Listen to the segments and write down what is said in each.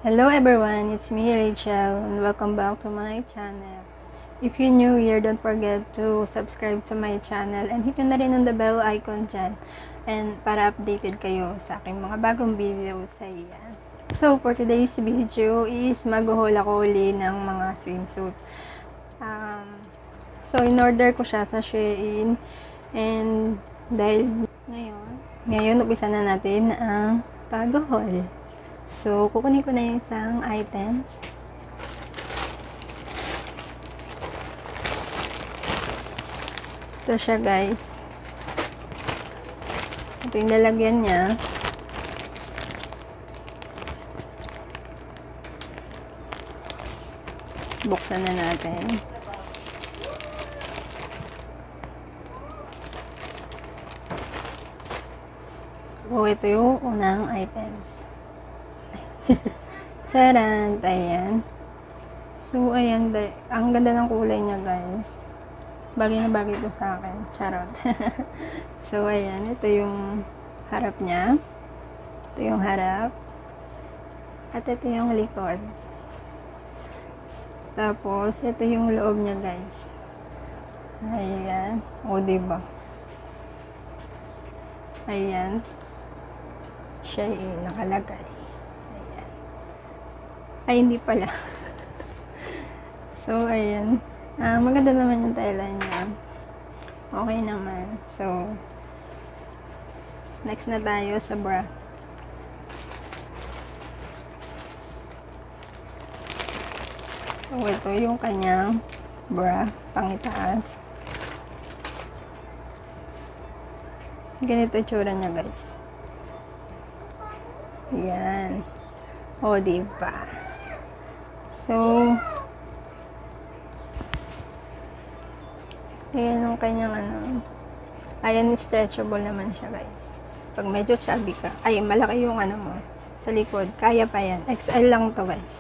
Hello everyone, it's me Rachel and welcome back to my channel. If you're new here, don't forget to subscribe to my channel and hit nyo na rin ang the bell icon dyan and para updated kayo sa aking mga bagong videos sa iyan. So for today's video is mag-haul ako uli ng mga swimsuit. So in order ko siya sa Shein and dahil ngayon umpisa na natin ang pag-haul. So, kukunin ko na yung isang items. Ito siya guys. Ito yung lalagyan niya. Buksan na natin. So, ito yung unang items. Charan! Ayan. So, ayan. Ang ganda ng kulay niya, guys. Bagay na bagay ito sa akin. Charot. So, ayan. Ito yung harap niya. Ito yung harap. At ito yung likod. Tapos, ito yung loob niya, guys. Ayan. O, diba? Ayan. Siya yung nakalagay. Ay, hindi pala. So, ayan. Maganda naman yung tela niya. Okay naman. So, next na tayo sa bra. So, ito yung kanyang bra. Pangitaas. Ganito tsura niya, guys. Ayan. O, diba? So, ayan ang kanyang ayan, stretchable naman siya guys. Pag medyo chubby ka, ay malaki yung mo, sa likod, kaya pa yan. XL lang to guys.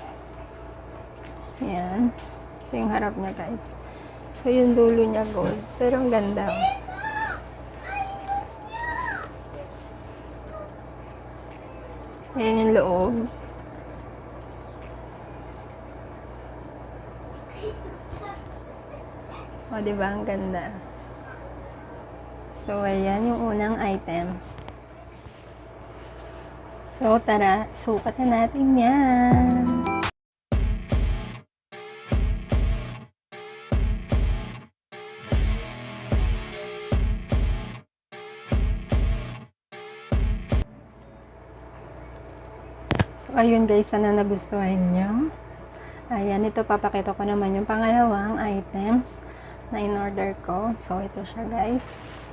Ayan. Ito yung harap niya guys. So, yung dulo niya gold. Pero ang ganda. Ayan yung loob. O, diba? Ang ganda. So, ayan yung unang items. So, tara, sukat na natin yan. So, ayun guys, sana nagustuhan nyo. Ayan, ito papakita ko naman yung pangalawang items na in-order ko. So, ito siya guys.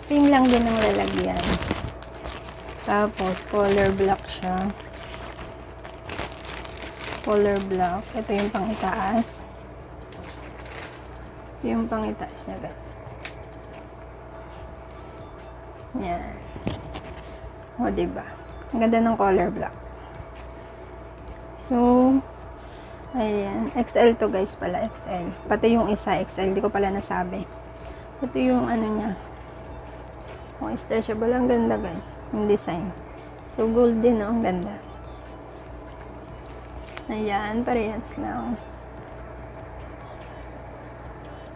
Same lang din ang lalagyan. Tapos, color black siya. Color black. Ito yung pangitaas. Ito yung pangitaas niya guys. Yan. O, diba? Ang ganda ng color black. So, ayan. XL to guys pala. XL. Pati yung isa XL. Hindi ko pala nasabi. Ito yung niya. Oh, stretchable. Ang ganda guys. Yung design. So, gold din. Ang ganda. Ayan. Parehas lang.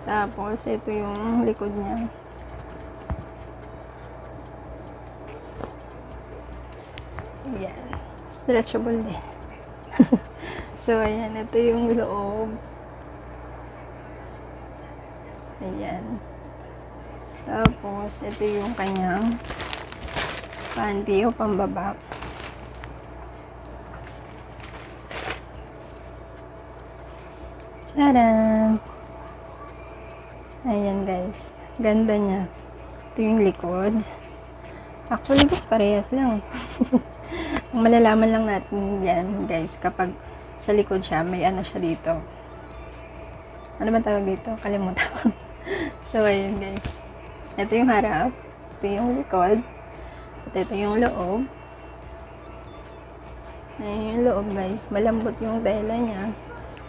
Tapos, ito yung likod niya. Ayan. Stretchable din. So, ayan. Ito yung loob. Ayan. Tapos, ito yung kanyang panty o pambaba. Tcharam! Ayan, guys. Ganda niya. Ito yung likod. Actually, guys, parehas lang. Ang malalaman lang natin yan, guys, kapag sa likod siya, may siya dito. Ano ba tawag dito? Kalimutan ko. So, ayun guys. Ito yung harap. Ito yung likod. At ito yung loob. Ayun yung loob guys. Malambot yung tela niya.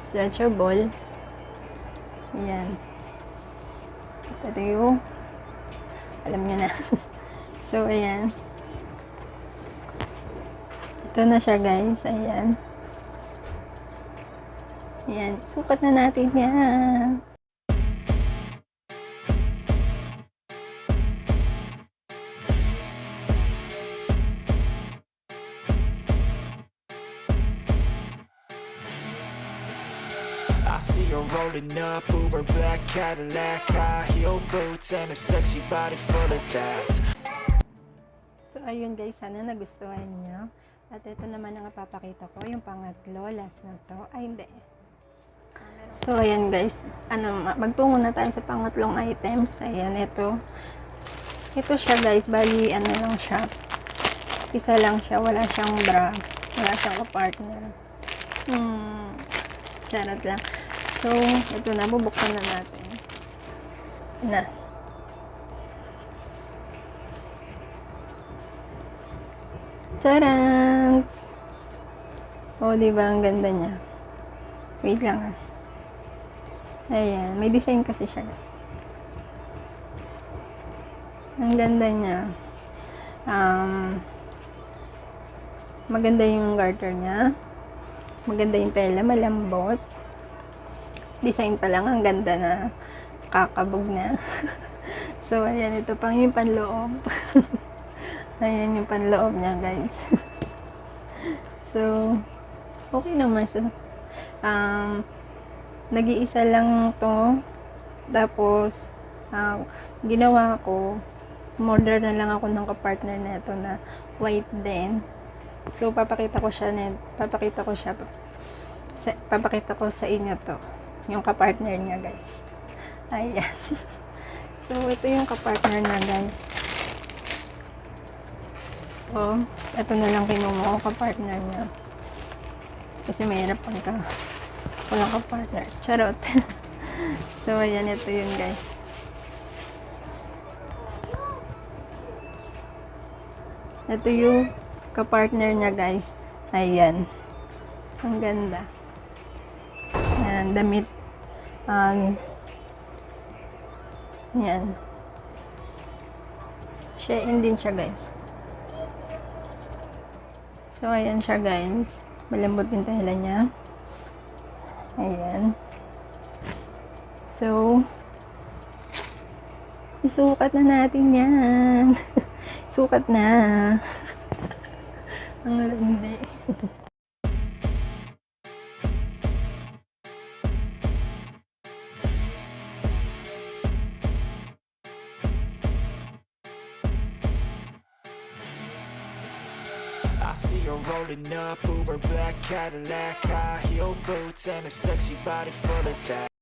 Stretchable. Ayan. At ito yung alam nyo na. So, ayan. Ito na siya guys. Ayan. Ayan, sukat na natin yan. I see her rolling up, Uber black Cadillac, high heel boots and a sexy body full of tats. So, ayun guys, sana nagustuhan nyo. At ito naman ang ipapakita ko, yung pangatlo, last na to. Ay, hindi. So, ayan guys, magtungo na tayo sa pangatlong items. Ayan, ito. Ito siya guys, bali, lang siya. Isa lang siya, wala siyang bra. Wala siyang partner. Charot lang. So, ito na, bubuksan na natin. Na. Tcharan! Oh, diba? Ang ganda niya. Wait lang ah. Ayan. May design kasi siya. Ang ganda niya. Maganda yung garter niya. Maganda yung tela. Malambot. Design pa lang. Ang ganda na. Kakabog na. So, ayan. Ito pang yung panloob. Ayan yung panloob niya, guys. So, okay naman siya. Nag-iisa lang to. Tapos, ginawa ko, order na lang ako ng kapartner na ito na white din. So, papakita ko sa inyo to. Yung kapartner niya, guys. Ayan. So, ito yung kapartner na, guys. So, ito na lang kinuha ko kapartner niya. Kasi mahirap pagka walang kapartner. Charot. So, ayan, ito yun, guys. Ito yung kapartner niya, guys. Ayan. Ang ganda. Ayan, damit. Ayan. Shein din siya, guys. So, ayan siya, guys. Malambot yung tela niya. Ayan. So, isukat na natin yan. Sukat na. Ang landi. I see her rolling up, Uber black Cadillac, high heel boots and a sexy body full of tats.